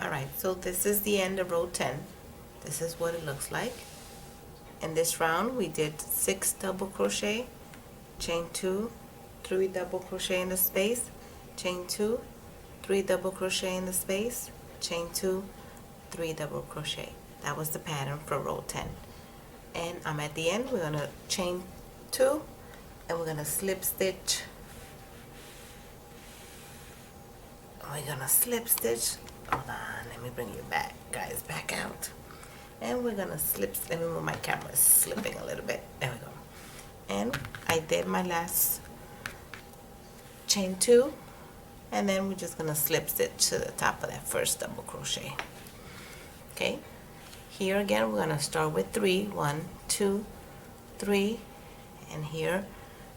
Alright, so this is the end of row 10. This is what it looks like. In this round we did 6 double crochet, chain 2, 3 double crochet in the space, chain 2, 3 double crochet in the space, chain 2, 3 double crochet. That was the pattern for row 10. And I'm at the end. We're going to chain 2 and we're going to slip stitch. We're going to slip stitch. Hold on, let me bring you back, guys, back out. And we're going to let me move my camera, it's slipping a little bit. There we go. And I did my last chain 2, and then we're just going to slip stitch to the top of that first double crochet. Okay, here again we're going to start with 3, 1, 2, 3, and here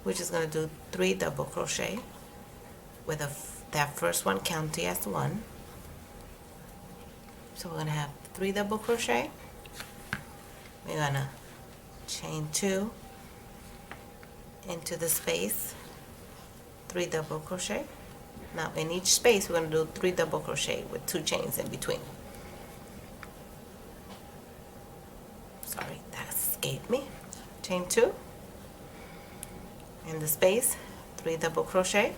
we're just going to do 3 double crochet with that first one counting as 1. So we're going to have 3 double crochet, we're going to chain 2 into the space, 3 double crochet. Now in each space we're going to do 3 double crochet with 2 chains in between. Sorry, that escaped me. Chain 2 in the space, 3 double crochet,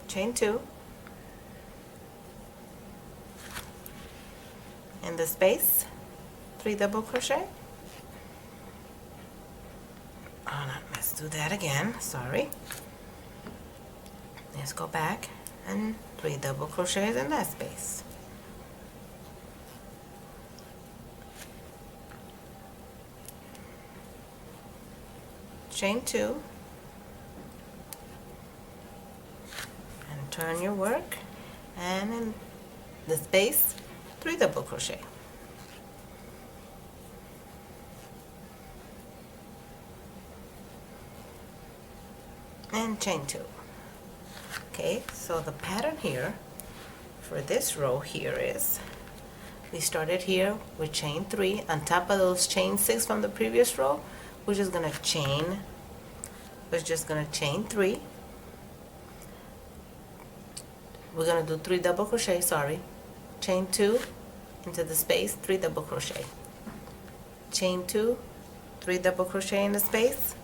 chain 2 in the space, 3 double crochet. Oh no, let's do that again, sorry. Let's go back and 3 double crochets in that space. Chain 2 and turn your work, and in the space 3 double crochet. And chain 2. Okay, so the pattern here for this row here is we started here with chain 3 on top of those chain 6 from the previous row. We're just gonna chain 3. We're gonna do 3 double crochet, sorry, chain 2 into the space, 3 double crochet, chain 2, 3 double crochet in the space,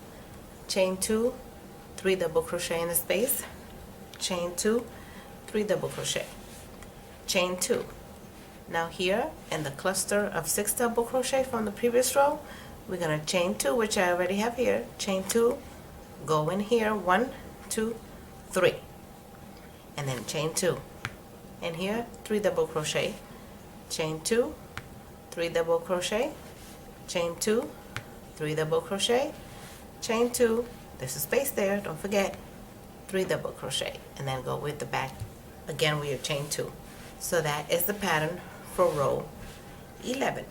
chain 2, 3 double crochet in the space, chain 2, 3 double crochet, chain 2. Now here in the cluster of 6 double crochet from the previous row, we're going to chain 2, which I already have here, chain 2, go in here, 1, 2, 3, and then chain 2, and here 3 double crochet, chain 2, 3 double crochet, chain 2, 3 double crochet, chain 2, there's a space there, don't forget, 3 double crochet, and then go with the back again with your chain 2. So that is the pattern for row 11.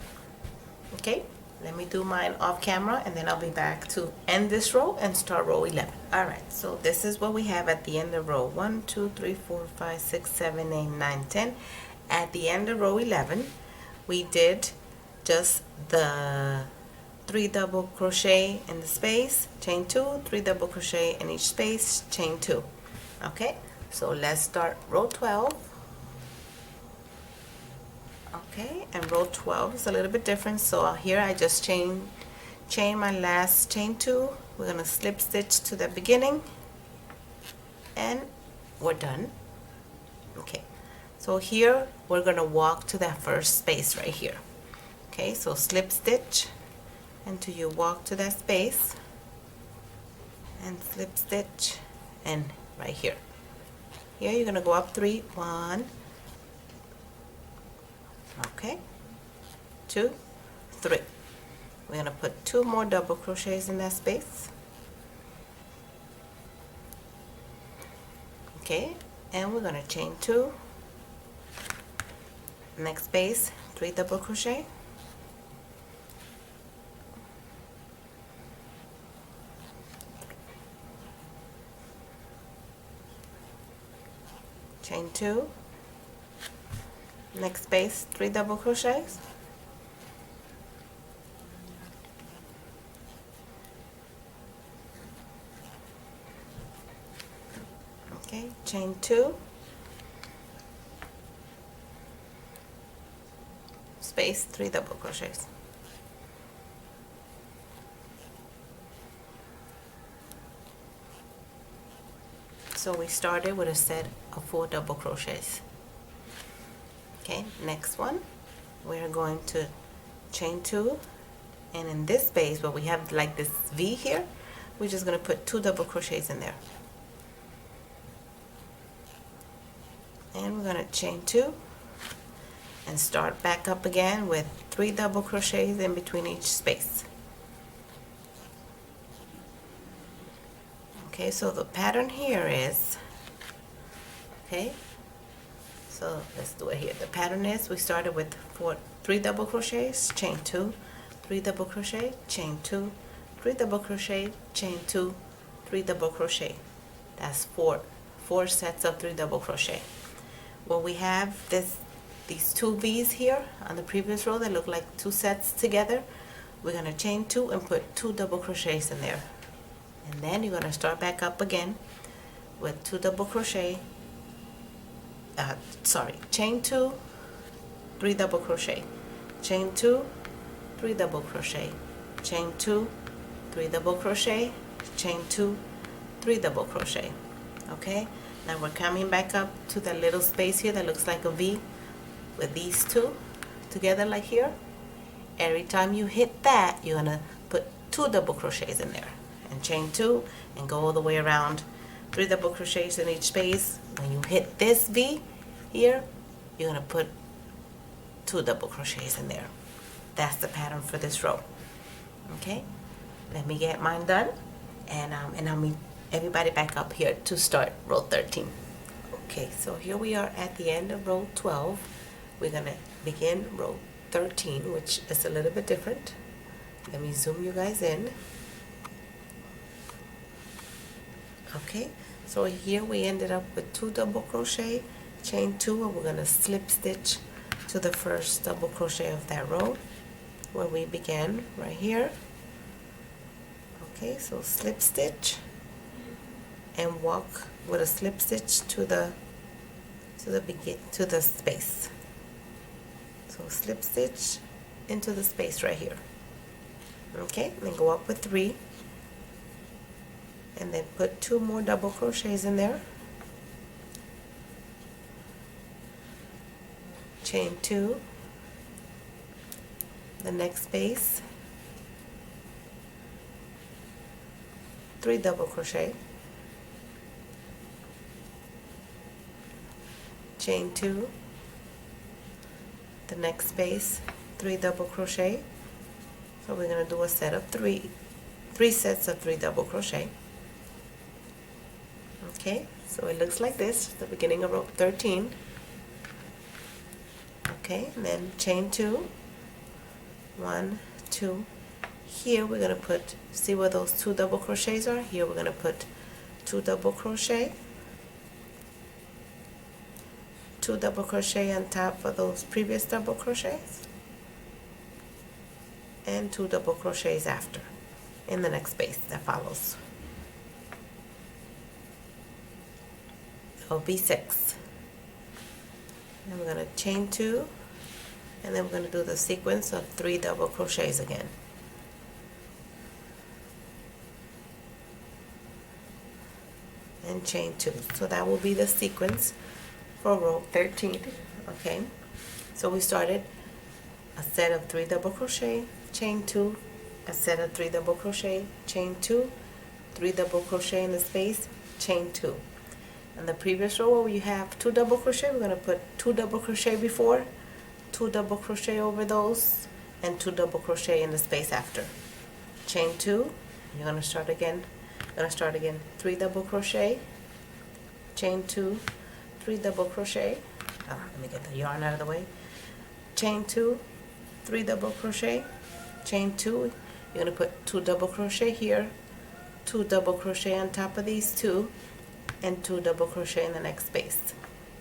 Okay, let me do mine off camera and then I'll be back to end this row and start row 11. Alright, so this is what we have at the end of row 1, 2, 3, 4, 5, 6, 7, 8, 9, 10. At the end of row 11 we did just the 3 double crochet in the space, chain 2, 3 double crochet in each space, chain 2. Okay, so let's start row 12. Okay, and row 12 is a little bit different. So here I just chain my last chain 2. We're going to slip stitch to the beginning and we're done. Okay, so here we're going to walk to that first space right here. Okay, so slip stitch until you walk to that space and slip stitch, and right here you're going to go up 3, 1, okay, 2, 3. We're going to put 2 more double crochets in that space. Okay, and we're going to chain 2, next space 3 double crochet, chain 2, next space 3 double crochets, Okay, chain 2, space, 3 double crochets. So we started with a set of 4 double crochets. Okay, next one, we're going to chain 2, and in this space where we have like this V here, we're just going to put 2 double crochets in there. And we're going to chain 2 and start back up again with 3 double crochets in between each space. Okay, so the pattern here is, okay, so let's do it here. The pattern is we started with 3 double crochets, chain 2, 3 double crochet, chain 2, 3 double crochet, chain 2, 3 double crochet. That's four sets of 3 double crochet. Well, we have these 2 V's here on the previous row that look like 2 sets together. We're going to chain 2 and put 2 double crochets in there. And then you're going to start back up again with 2 double crochet, chain 2, 3 double crochet, chain 2, 3 double crochet, chain 2, 3 double crochet, chain 2, 3 double crochet. Okay, now we're coming back up to that little space here that looks like a V with these 2 together like here. Every time you hit that, you're going to put 2 double crochets in there and chain 2 and go all the way around, 3 double crochets in each space. When you hit this V here, you're going to put 2 double crochets in there. That's the pattern for this row. Okay, let me get mine done, and I'll meet everybody back up here to start row 13. Okay, so here we are at the end of row 12. We're going to begin row 13, which is a little bit different. Let me zoom you guys in. Okay, so here we ended up with 2 double crochet, chain 2, and we're going to slip stitch to the first double crochet of that row where we began right here. Okay, so slip stitch and walk with a slip stitch to the space. So slip stitch into the space right here. Okay, and then go up with 3 and then put 2 more double crochets in there, chain 2, the next space, 3 double crochet, chain 2, the next space, 3 double crochet. So we're going to do a set of three sets of 3 double crochet. Okay, so it looks like this, the beginning of row 13. Okay, and then chain 2, 1, 2. Here we're going to put, see where those 2 double crochets are? Here we're going to put 2 double crochet, 2 double crochet on top of those previous double crochets, and 2 double crochets after in the next space that follows. It'll be 6. And we're going to chain 2, and then we're going to do the sequence of 3 double crochets again. And chain 2. So that will be the sequence for row 13. Okay, so we started a set of 3 double crochet, chain 2, a set of 3 double crochet, chain 2, 3 double crochet in the space, chain 2. In the previous row where we have 2 double crochet, we're going to put 2 double crochet before, 2 double crochet over those, and 2 double crochet in the space after. Chain 2, you're going to start again. 3 double crochet, chain 2, 3 double crochet. Let me get the yarn out of the way. Chain 2, 3 double crochet, chain 2. You're going to put 2 double crochet here, 2 double crochet on top of these 2, and 2 double crochet in the next space,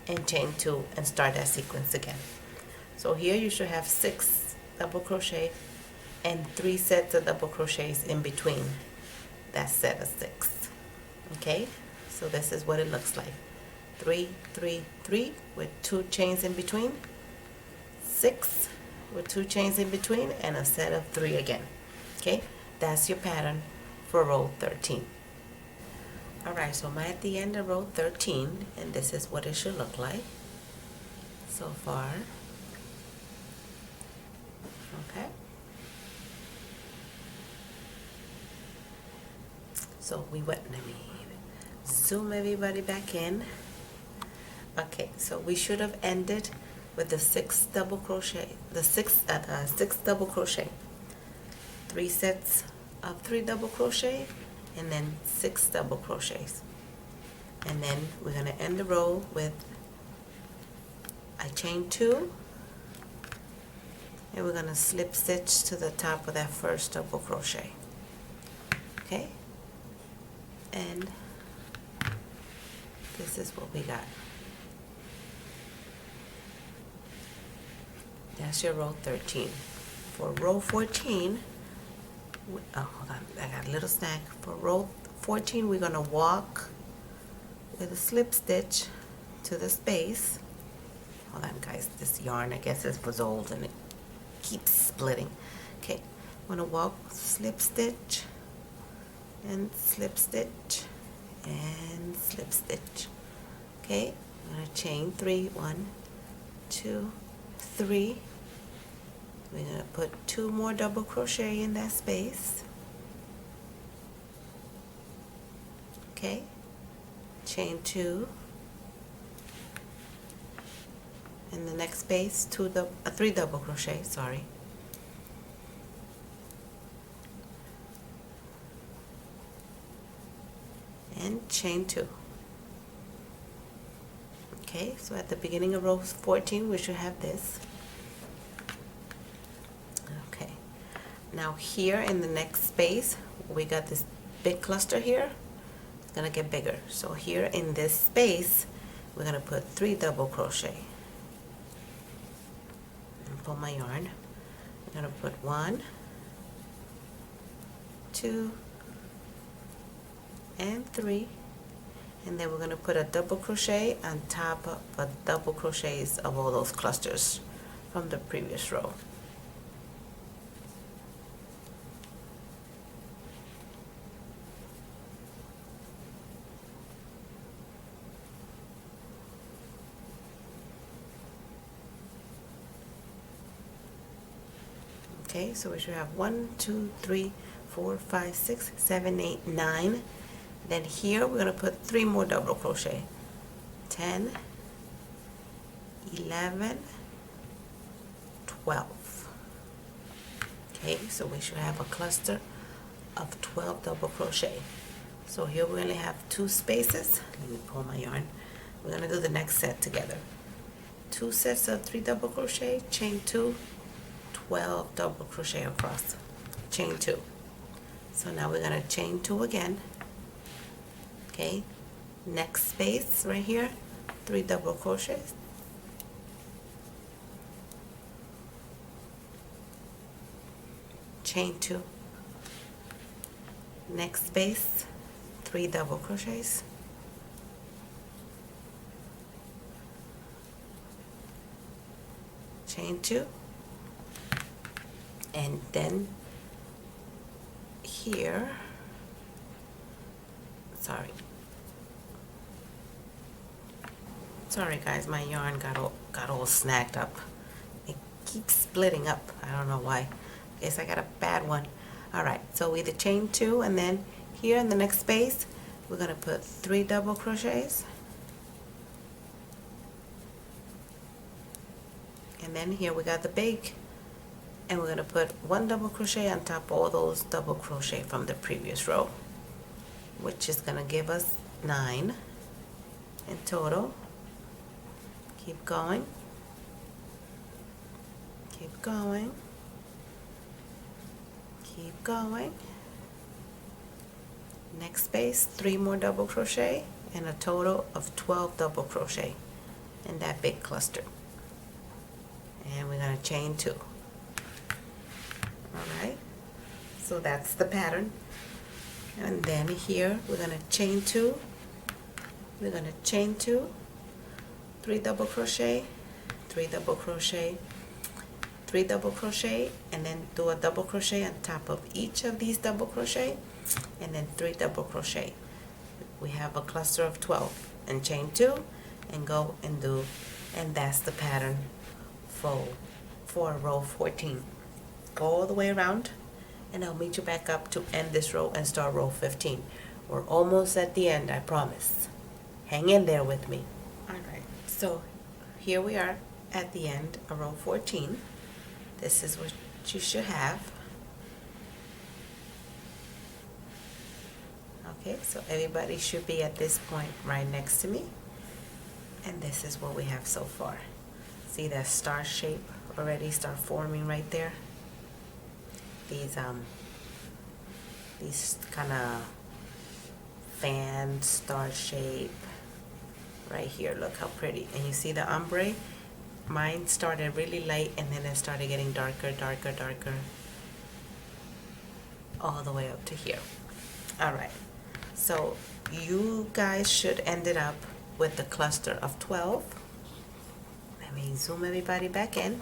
and chain 2 and start that sequence again. So here you should have 6 double crochet and 3 sets of double crochets in between that set of 6. Okay, So this is what it looks like. 3, 3, 3 with 2 chains in between, 6 with 2 chains in between, and a set of 3 again. Okay, that's your pattern for row 13. Alright, so I'm at the end of row 13, and this is what it should look like so far. Okay, so let me zoom everybody back in. Okay, so we should have ended with the 6 double crochet, the 6 double crochet, 3 sets of 3 double crochet, and then 6 double crochets. And then we're going to end the row with I chain 2, and we're going to slip stitch to the top of that first double crochet. Okay, and this is what we got. That's your row 13. For row 14, oh, hold on, I got a little snack. For row 14, we're going to walk with a slip stitch to the space. Hold on, guys, this yarn, I guess it was old and it keeps splitting. Okay, I'm going to walk, slip stitch, and slip stitch, and slip stitch. Okay, I'm going to chain 3, 1, 2, 3. We're going to put 2 more double crochet in that space. Okay, chain 2. In the next space, 3 double crochet, sorry. And chain 2. Okay, so at the beginning of row 14, we should have this. Okay, now here in the next space, we got this big cluster here. It's gonna get bigger. So here in this space, we're gonna put 3 double crochet. And pull my yarn. I'm gonna put 1, 2, and 3. And then we're going to put a double crochet on top of the double crochets of all those clusters from the previous row. Okay, so we should have 1, 2, 3, 4, 5, 6, 7, 8, 9. Then here we're going to put 3 more double crochet. 10, 11, 12. Okay, so we should have a cluster of 12 double crochet. So here we only have 2 spaces. Let me pull my yarn. We're going to do the next set together. 2 sets of 3 double crochet, chain 2, 12 double crochet across, chain 2. So now we're going to chain 2 again. Okay, next space right here, 3 double crochets, chain 2, next space, 3 double crochets, chain 2, and then here, sorry guys, my yarn got all snagged up. It keeps splitting up. I don't know why. Guess I got a bad one. Alright, so we either chain 2, and then here in the next space we're going to put 3 double crochets, and then here we got the big, and we're going to put 1 double crochet on top of all those double crochet from the previous row, which is going to give us 9 in total. Keep going, keep going, keep going. Next space, 3 more double crochet, and a total of 12 double crochet in that big cluster. And we're going to chain 2. Alright, so that's the pattern. And then here we're going to chain 2, we're going to chain 2, 3 double crochet, 3 double crochet, 3 double crochet, and then do a double crochet on top of each of these double crochet, and then 3 double crochet. We have a cluster of 12, and chain 2 and go and do, and that's the pattern for row 14. Go all the way around, and I'll meet you back up to end this row and start row 15. We're almost at the end, I promise. Hang in there with me. Alright, so here we are at the end of row 14. This is what you should have. Okay, so everybody should be at this point right next to me. And this is what we have so far. See that star shape already start forming right there? These kind of fan star shape right here. Look how pretty. And you see the ombre? Mine started really light and then it started getting darker, darker, darker, all the way up to here. All right, so you guys should end it up with the cluster of 12. Let me zoom everybody back in.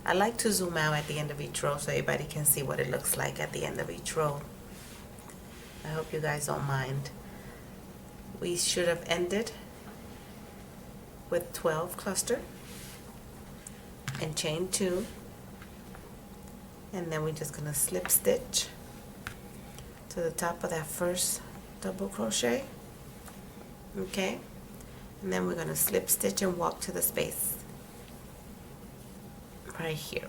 I like to zoom out at the end of each row so everybody can see what it looks like at the end of each row. I hope you guys don't mind. We should have ended with 12 cluster and chain 2, and then we're just gonna slip stitch to the top of that first double crochet. Okay, and then we're gonna slip stitch and walk to the space right here.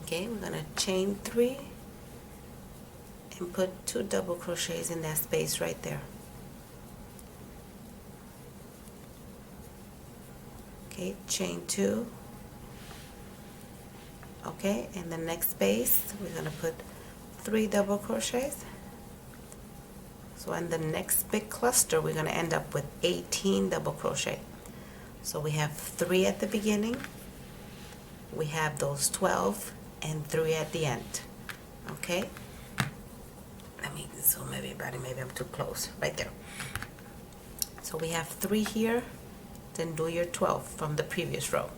Okay, we're gonna chain 3 and put 2 double crochets in that space right there. Okay, chain 2. Okay, in the next space we're gonna put 3 double crochets. So in the next big cluster we're gonna end up with 18 double crochet. So we have 3 at the beginning, we have those 12 and 3 at the end. Okay, let me zoom everybody, maybe I'm too close, right there. So we have 3 here, then do your 12 from the previous row.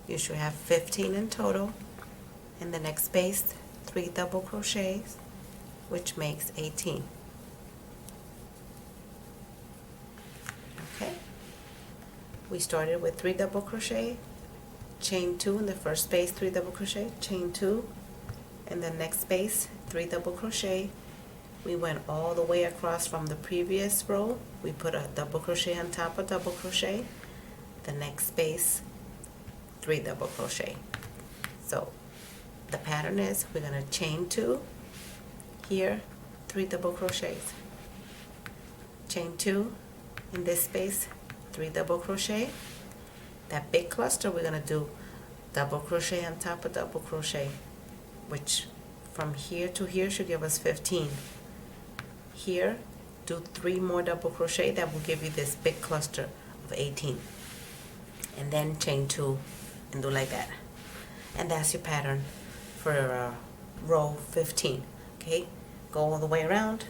You should have 15 in total. In the next space, 3 double crochets, which makes 18. Okay, we started with 3 double crochet, chain 2 in the first space, 3 double crochet, chain 2 in the next space, 3 double crochet. We went all the way across from the previous row. We put a double crochet on top of double crochet. The next space, 3 double crochet. So the pattern is we're going to chain 2 here, 3 double crochets, chain 2 in this space, 3 double crochet. That big cluster we're going to do double crochet on top of double crochet, which from here to here should give us 15. Here do 3 more double crochet, that will give you this big cluster of 18, and then chain 2 and do like that. And that's your pattern for row 15. Okay, go all the way around.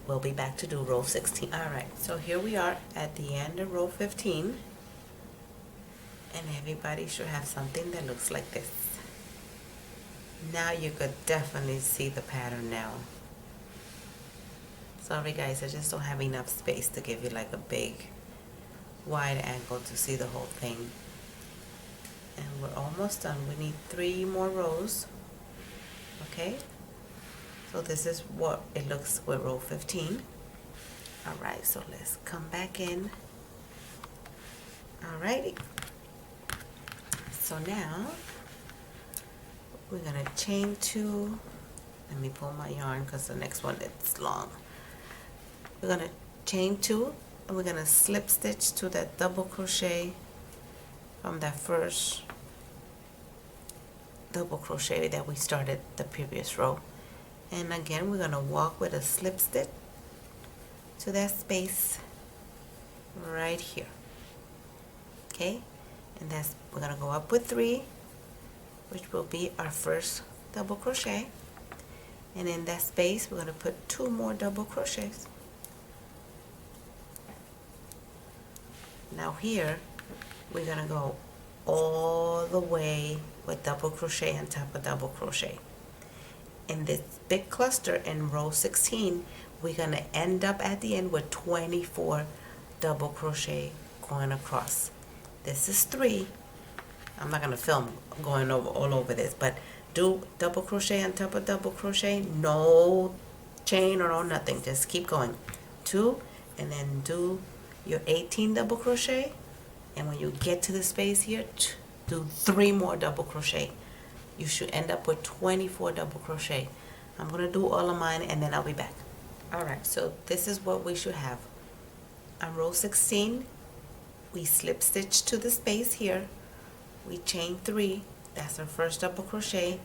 We'll be back to do row 16. Alright, so here we are at the end of row 15, and everybody should have something that looks like this. Now you could definitely see the pattern now. Sorry guys, I just don't have enough space to give you like a big wide angle to see the whole thing. And we're almost done. We need 3 more rows. Okay, so this is what it looks with row 15. Alright, so let's come back in. Alrighty, so now we're gonna chain 2 Let me pull my yarn because the next one it's long. We're going to chain 2 and we're going to slip stitch to that double crochet from that first double crochet that we started the previous row. And again, we're going to walk with a slip stitch to that space right here. Okay, and that's, we're going to go up with 3, which will be our first double crochet, and in that space we're going to put 2 more double crochets. Now here we're going to go all the way with double crochet on top of double crochet. In this big cluster in row 16, we're going to end up at the end with 24 double crochet going across. This is 3. I'm not going to film going over all over this, but do double crochet on top of double crochet, no chain or no nothing, just keep going. 2, and then do your 18 double crochet, and when you get to the space here, do 3 more double crochet. You should end up with 24 double crochet. I'm going to do all of mine and then I'll be back. Alright, so this is what we should have. On row 16, we slip stitch to the space here, we chain 3, that's our first double crochet.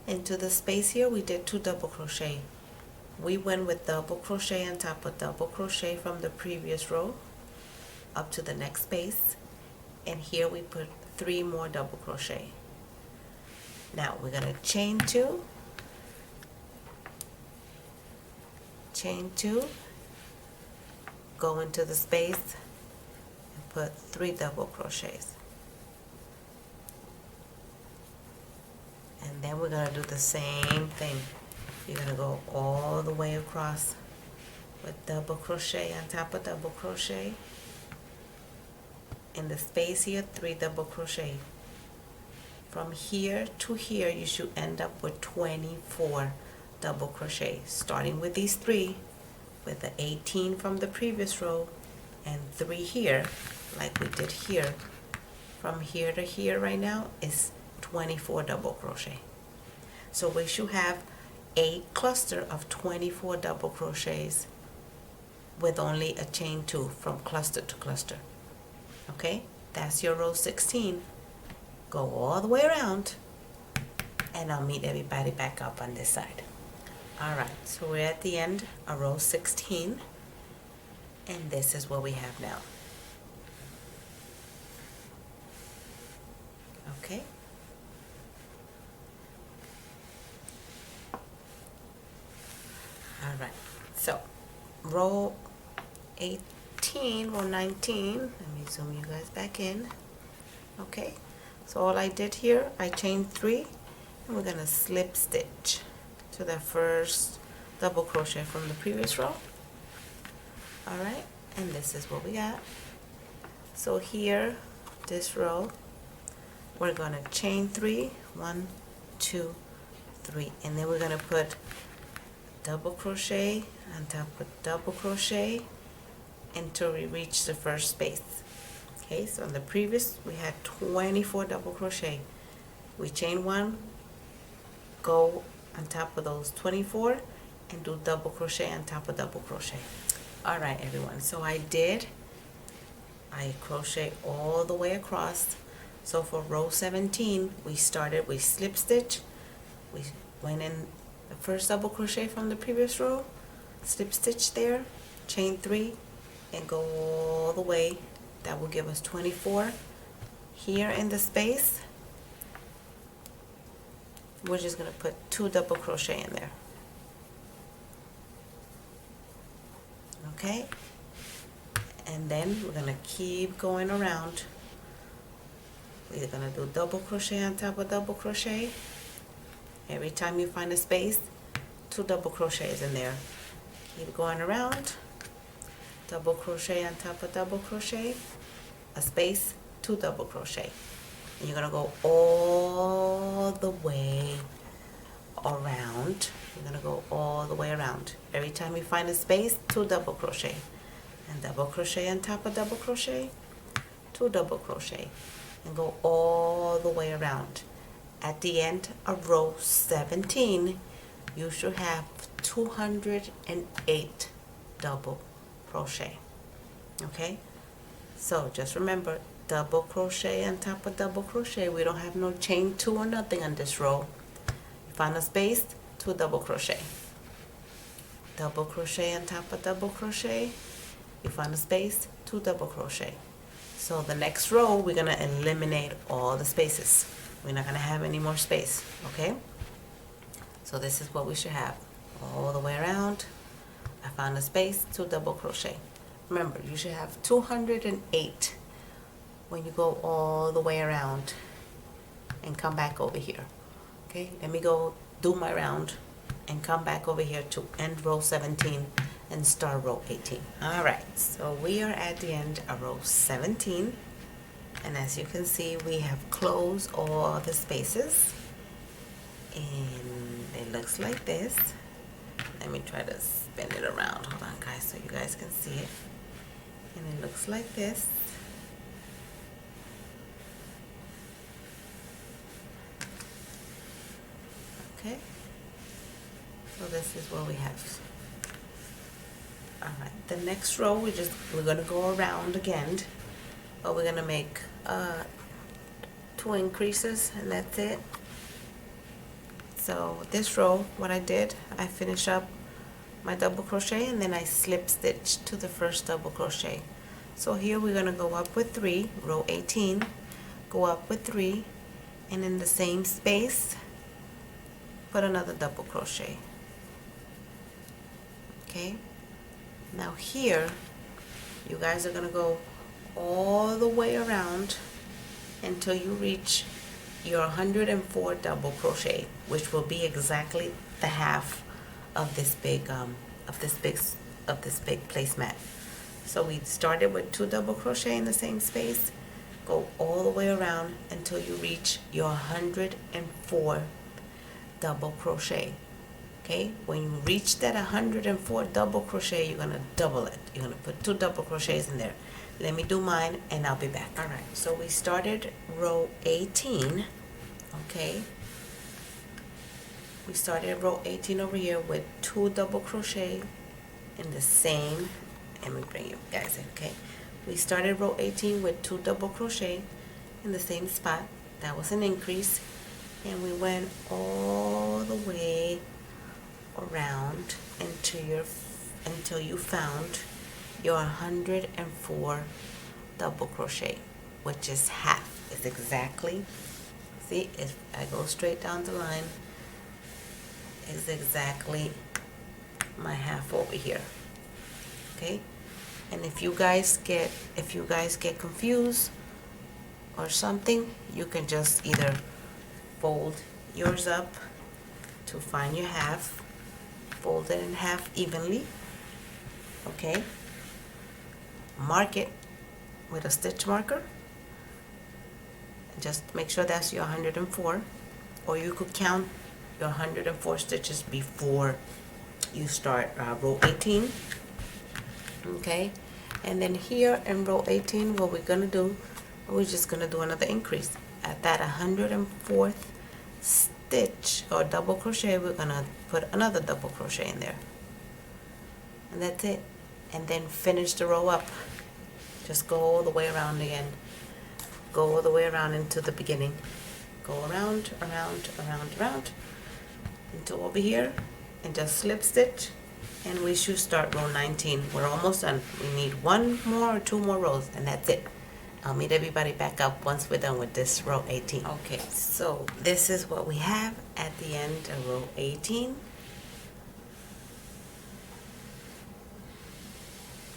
Into the space here we did 2 double crochet. We went with double crochet on top of double crochet from the previous row up to the next space, and here we put 3 more double crochet. Now we're going to chain 2, chain 2, go into the space and put 3 double crochets. And then we're going to do the same thing. You're going to go all the way across with double crochet on top of double crochet. In the space here, 3 double crochet. From here to here, you should end up with 24 double crochet, starting with these 3, with the 18 from the previous row, and 3 here, like we did here. From here to here right now is 24 double crochet. So we should have a cluster of 24 double crochets with only a chain 2 from cluster to cluster. Okay, that's your row 16. Go all the way around and I'll meet everybody back up on this side. Alright, so we're at the end of row 16 and this is what we have now. Okay. Alright, so row 18, row 19, let me zoom you guys back in. Okay, so all I did here, I chained 3 and we're going to slip stitch to the first double crochet from the previous row. Alright, and this is what we got. So here, this row, we're going to chain 3, 1, 2, 3, and then we're going to put double crochet on top of double crochet until we reach the first space. Okay, so in the previous we had 24 double crochet. We chain 1, go on top of those 24 and do double crochet on top of double crochet. Alright everyone, so I crochet all the way across. So for row 17 we started, we slip stitch, we went in the first double crochet from the previous row, slip stitch there, chain 3 and go all the way. That will give us 24. Here in the space we're just going to put 2 double crochet in there. Okay, and then we're going to keep going around. We're going to do double crochet on top of double crochet. Every time you find a space, 2 double crochets in there. Keep going around, double crochet on top of double crochet, a space, 2 double crochet. And you're going to go all the way around. You're going to go all the way around. Every time you find a space, 2 double crochet. And double crochet on top of double crochet, 2 double crochet. And go all the way around. At the end of row 17, you should have 208 double crochet. Okay, so just remember, double crochet on top of double crochet. We don't have no chain 2 or nothing on this row. You find a space, 2 double crochet. Double crochet on top of double crochet. You find a space, 2 double crochet. So the next row, we're gonna eliminate all the spaces. We're not gonna have any more space, okay? So this is what we should have. All the way around, I found a space, 2 double crochet. Remember, you should have 208 when you go all the way around and come back over here. Okay, let me go do my round and come back over here to end row 17 and start row 18. All right, so we are at the end of row 17, and as you can see, we have closed all the spaces, and it looks like this. Let me try to spin it around. Hold on, guys, so you guys can see it. And it looks like this. Okay, so this is what we have. All right, the next row we're gonna go around again, but we're gonna make 2 increases, and that's it. So this row, what I did, I finished up my double crochet and then I slip stitch to the first double crochet. So here we're gonna go up with 3, row 18, go up with 3, and in the same space put another double crochet. Okay, now here you guys are gonna go all the way around until you reach your 104 double crochet, which will be exactly the half of this big placemat. So we started with 2 double crochet in the same space. Go all the way around until you reach your 104 double crochet. Okay, when you reach that 104 double crochet, you're gonna double it. You're gonna put 2 double crochets in there. Let me do mine and I'll be back. All right, so we started row 18. Okay, we started row 18 over here with 2 double crochet in the same, let me bring you guys in. Okay, we started row 18 with 2 double crochet in the same spot. That was an increase, and we went all the way around until you found your 104 double crochet, which is half. It's exactly, see, if I go straight down the line, is exactly my half over here. Okay, and if you guys get confused or something, you can just either fold yours up to find your half, fold it in half evenly. Okay, mark it with a stitch marker. Just make sure that's your 104, or you could count your 104 stitches before you start row 18. Okay, and then here in row 18, what we're gonna do, we're just gonna do another increase at that 104th stitch or double crochet. We're gonna put another double crochet in there, and that's it. And then finish the row up. Just go all the way around again. Go all the way around into the beginning. Go around, around, around, around into over here, and just slip stitch, and we should start row 19. We're almost done. We need 1 more or 2 more rows, and that's it. I'll meet everybody back up once we're done with this row 18. Okay, so this is what we have at the end of row 18.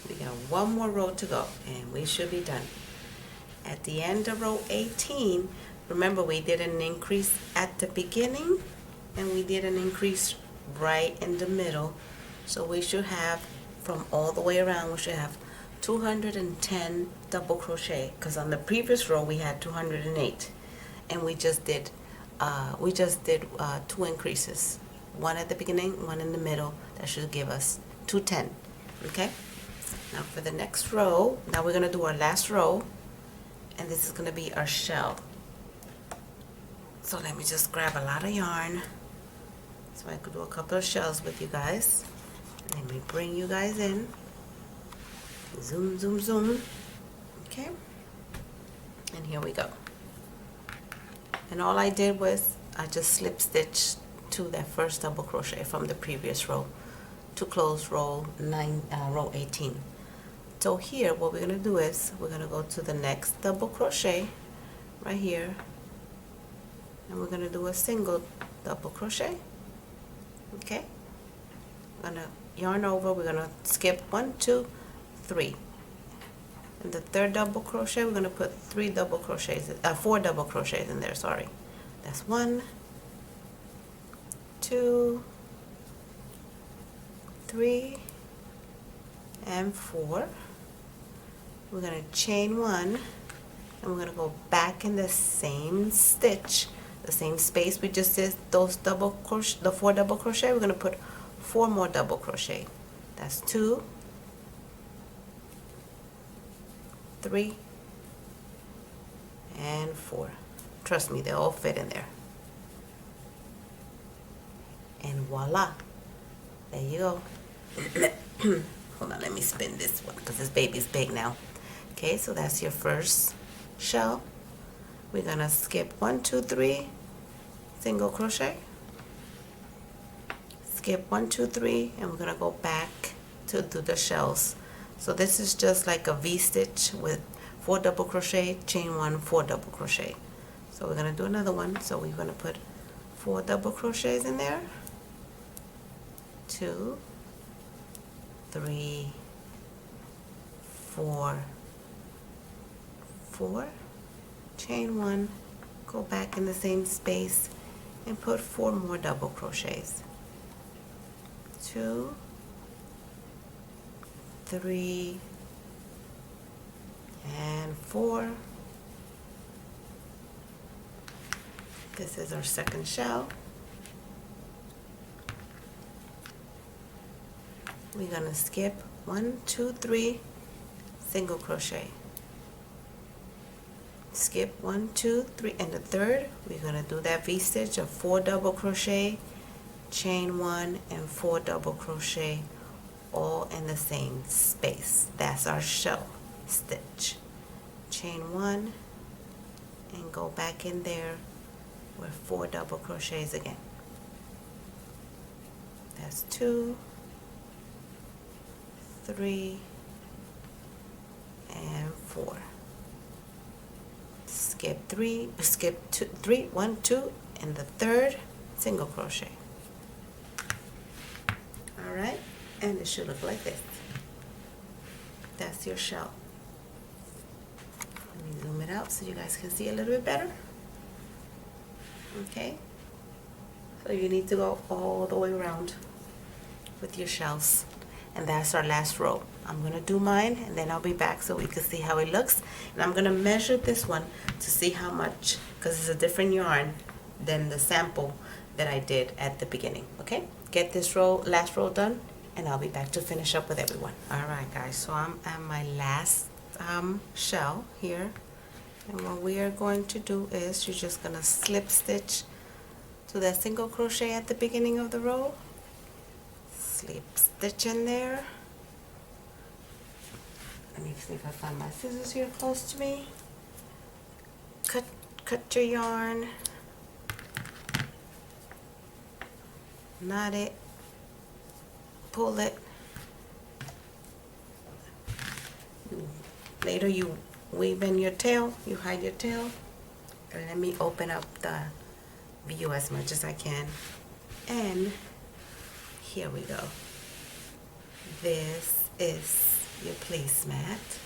We got 1 more row to go, and we should be done. At the end of row 18, remember we did an increase at the beginning, and we did an increase right in the middle. So we should have, from all the way around, we should have 210 double crochet, because on the previous row we had 208, and we just did 2 increases, 1 at the beginning, 1 in the middle. That should give us 210. Okay, now for the next row, now we're going to do our last row, and this is going to be our shell. So let me just grab a lot of yarn so I could do a couple of shells with you guys. Let me bring you guys in. Zoom, zoom, zoom. Okay, and here we go. And all I did was I just slip stitched to that first double crochet from the previous row to close row 18. So here what we're going to do is we're going to go to the next double crochet right here, and we're going to do a single double crochet. Okay, we're going to yarn over, we're going to skip 1, 2, 3. In the third double crochet we're going to put 4 double crochets in there, sorry. That's 1, 2, 3, and 4. We're going to chain 1, and we're going to go back in the same stitch, the same space we just did those double crochet, the 4 double crochet. We're going to put 4 more double crochet. That's 2, 3, and 4. Trust me, they all fit in there. And voila, there you go. Hold on, let me spin this one because this baby's big now. Okay, so that's your first shell. We're gonna skip 1, 2, 3, single crochet, skip 1, 2, 3, and we're gonna go back to do the shells. So this is just like a V-stitch with 4 double crochet, chain 1, 4 double crochet. So we're gonna do another one. So we're gonna put 4 double crochets in there, 2, 3, 4, 4, chain 1, go back in the same space and put 4 more double crochets, 2, 3, and 4. This is our second shell. We're gonna skip 1, 2, 3, single crochet, skip 1, 2, 3, and the third we're gonna do that V-stitch of 4 double crochet, chain 1, and 4 double crochet, all in the same space. That's our shell stitch. Chain 1 and go back in there with 4 double crochets again. That's 2, 3, and 4. Skip 3, skip 2, 3, 1, 2, and the third single crochet. All right, and it should look like this. That's your shell. Let me zoom it out so you guys can see a little bit better. Okay, so you need to go all the way around with your shells, and that's our last row. I'm gonna do mine and then I'll be back so we can see how it looks, and I'm gonna measure this one to see how much, because it's a different yarn than the sample that I did at the beginning. Okay, get this last row done and I'll be back to finish up with everyone. All right guys, so I'm at my last shell here, and what we are going to do is you're just gonna slip stitch to that single crochet at the beginning of the row, slip stitch in there. Let me see if I find my scissors here close to me. Cut your yarn, knot it, pull it. Later you weave in your tail, you hide your tail, and let me open up the view as much as I can. And here we go. This is your placemat.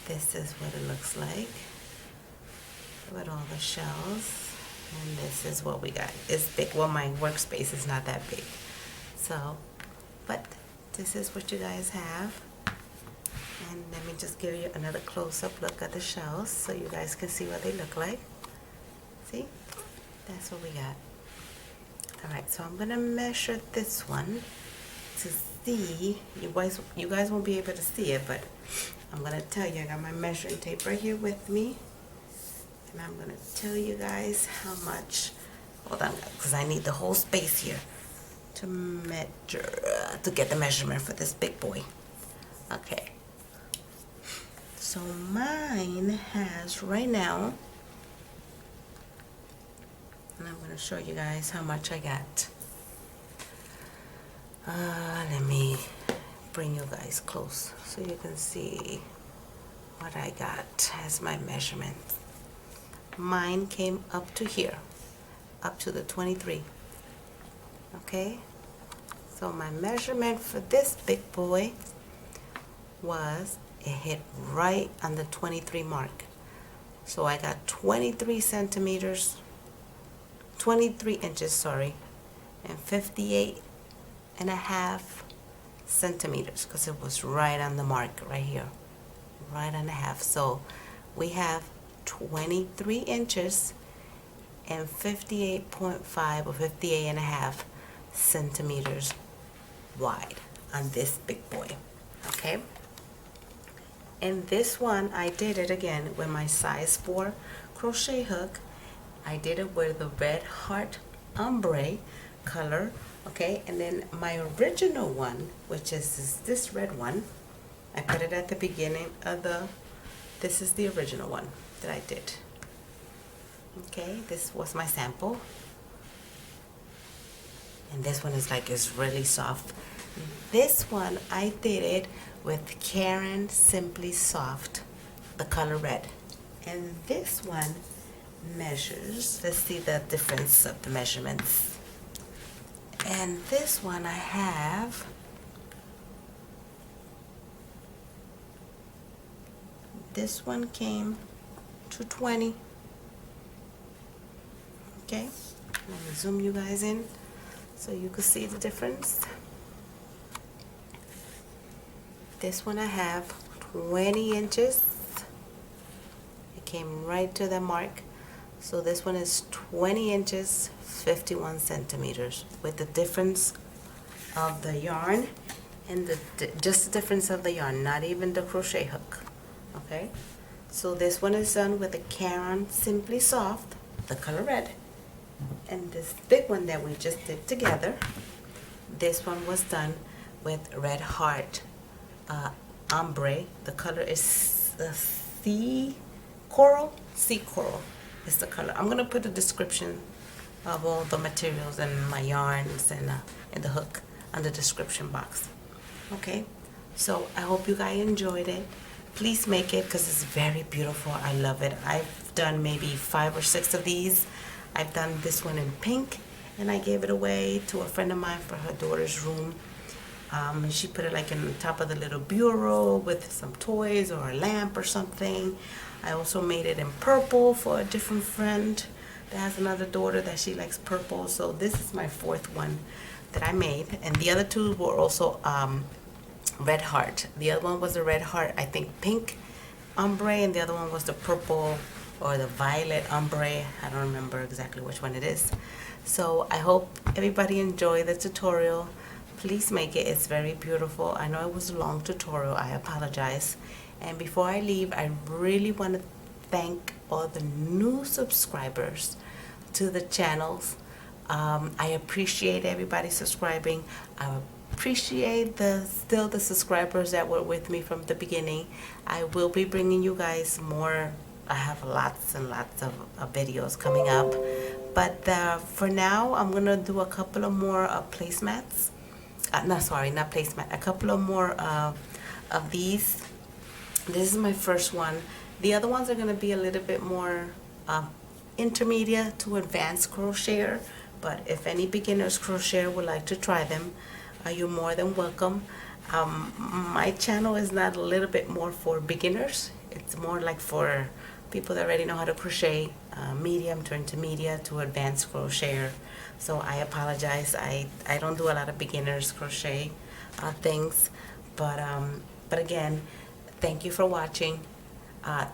This is what it looks like with all the shells, and this is what we got. It's big. Well, my workspace is not that big, so but this is what you guys have. And let me just give you another close-up look at the shells so you guys can see what they look like. See, that's what we got. All right, so I'm gonna measure this one to see. You guys won't be able to see it, but I'm gonna tell you. I got my measuring tape right here with me, and I'm gonna tell you guys how much. Hold on, because I need the whole space here. to measure, to get the measurement for this big boy. Okay, so mine has right now, and I'm going to show you guys how much I got. Let me bring you guys close so you can see what I got as my measurement. Mine came up to here, up to the 23. Okay, so my measurement for this big boy was, it hit right on the 23 mark. So I got 23 centimeters, 23 inches, sorry, and 58 and a half centimeters, because it was right on the mark right here, right on the half. So we have 23 inches and 58.5 or 58 and a half centimeters wide on this big boy. Okay, and this one I did it again with my size 4 crochet hook. I did it with the red heart ombre color. Okay, and then my original one, which is this red one, I put it at the beginning of the, this is the original one that I did. Okay, this was my sample. And this one is like, is really soft. This one I did it with Karen Simply Soft, the color red. And this one measures, let's see the difference of the measurements. And this one I have, this one came to 20. Okay, let me zoom you guys in so you can see the difference. This one I have 20 inches. It came right to the mark. So this one is 20 inches, 51 centimeters, with the difference of the yarn and just the difference of the yarn, not even the crochet hook. Okay, so this one is done with the Karen Simply Soft, the color red, and this big one that we just did together, this one was done with Red Heart ombre. The color is sea coral is the color. I'm gonna put a description of all the materials and my yarns and the hook on the description box. Okay, so I hope you guys enjoyed it. Please make it, because it's very beautiful. I love it. I've done maybe 5 or 6 of these. I've done this one in pink, and I gave it away to a friend of mine for her daughter's room. And she put it like in the top of the little bureau with some toys or a lamp or something. I also made it in purple for a different friend that has another daughter that she likes purple. So this is my 4th one that I made, and the other 2 were also red heart. The other one was a red heart, I think pink ombre, and the other one was the purple or the violet ombre. I don't remember exactly which one it is. So I hope everybody enjoyed the tutorial. Please make it. It's very beautiful. I know it was a long tutorial. I apologize. And before I leave, I really want to thank all the new subscribers to the channels. I appreciate everybody subscribing. I appreciate the subscribers that were with me from the beginning. I will be bringing you guys more. I have lots and lots of videos coming up, but for now I'm gonna do a couple of more placemats. No, sorry, not placemat. A couple of more of these. This is my first one. The other ones are gonna be a little bit more intermediate to advanced crocheter, but if any beginners crocheter would like to try them, you're more than welcome. My channel is not a little bit more for beginners. It's more like for people that already know how to crochet, medium to intermediate to advanced crocheter. So I apologize. I don't do a lot of beginners crochet things, but again, thank you for watching.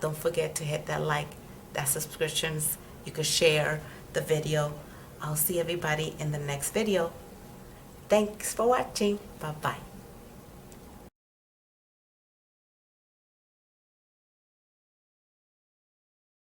Don't forget to hit that like, that subscriptions. You can share the video. I'll see everybody in the next video. Thanks for watching. Bye-bye.